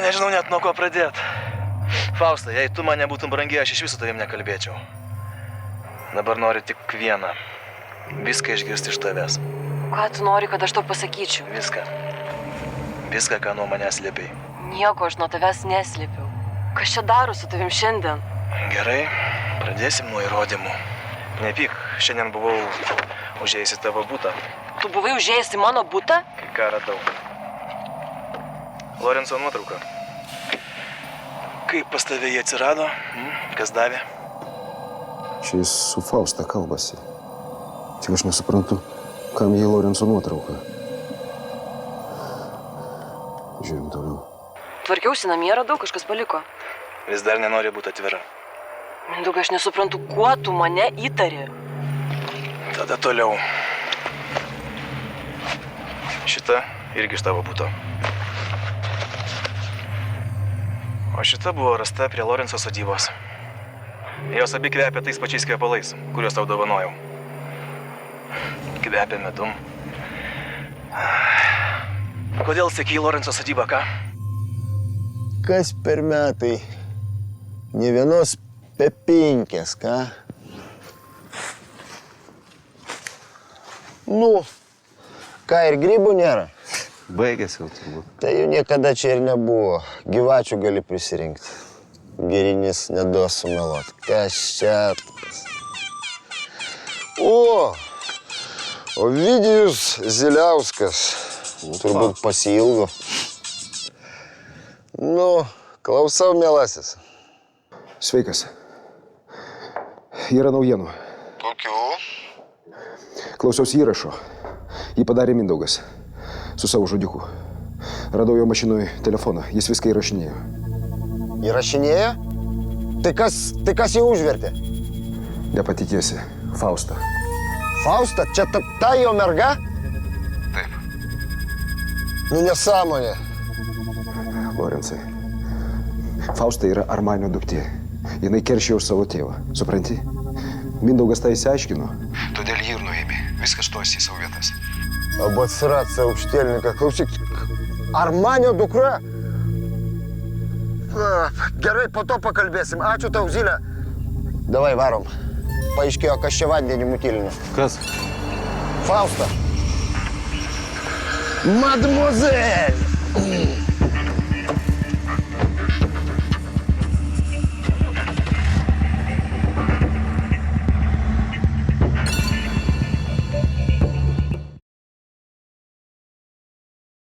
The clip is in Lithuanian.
Nežinau net nuo ko pradėti. Fausta, jei tu man nebūtum brangi, aš iš viso tavim nekalbėčiau. Dabar noriu tik vieną. Viską išgirsti iš tavęs. Ką tu nori, kad aš tau pasakyčiau? Viską. Viską, ką nuo manęs slėpei. Nieko aš nuo tavęs neslėpiau. Kas čia daro su tavim šiandien? Gerai, pradėsim nuo įrodymų. Nepyk, šiandien buvau užėjęs į tavo butą. Tu buvai užėjęs į mano butą? Kai ką radau. Lorenco nuotrauka. Kaip pas tave jie atsirado? Kas davė? Čia jis su Fausta kalbasi. Tik aš nesuprantu, kam jai Lorenco nuotrauka. Žiūrim toliau. Tvarkiausi namie, radau, kažkas paliko. Vis dar nenori būti atvira. Mindaugai, aš nesuprantu, kuo tu mane įtari. Tada toliau. Šita irgi iš tavo buto. O šita buvo rasta prie Lorenco sodybos. Jos abi kvepia tais pačiais kvepalais, kuriuos tau dovanojau. Kvepia medum. Kodėl seki į Lorenco sodybą, ką? Kas per metai? Ne vienos pepinkės, ką? Nu, ką ir grybų nėra? Baigėsi jau turbūt. Tai jų niekada čia ir nebuvo. Gyvačių gali prisirinkti. Gerinis neduos sumeluot. Kas čia? O! Ovidijus Ziliauskas. Turbūt pasiilgo. Nu, klausau, mielasis. Sveikas. Yra naujienų. Kokių? Klausiausi įrašo. Jį padarė Mindaugas. Su savo žudiku. Radau jo mašinoje telefoną. Jis viską įrašinėjo. Įrašinėjo? Tai kas jį užvertė? Nepatikėsi. Fausta. Fausta? Čia ta jo merga? Taip. Nu, nesąmonė. Lorencai. Fausta yra Armanio duktė. Jinai keršė už savo tėvą. Supranti? Mindaugas tai įsiaiškino. Todėl jį ir nuėmė. Viskas tuosi į savo vietas. Обосраться, аukštielnikas. Klausyk, Armanio dukra? Gerai, po to pakalbėsim. Ačiū tau, Zilė. Davai, varom. Paaiškėjo, kas čia vandenį mutilino. Kas? Fausta. Mademoiselle!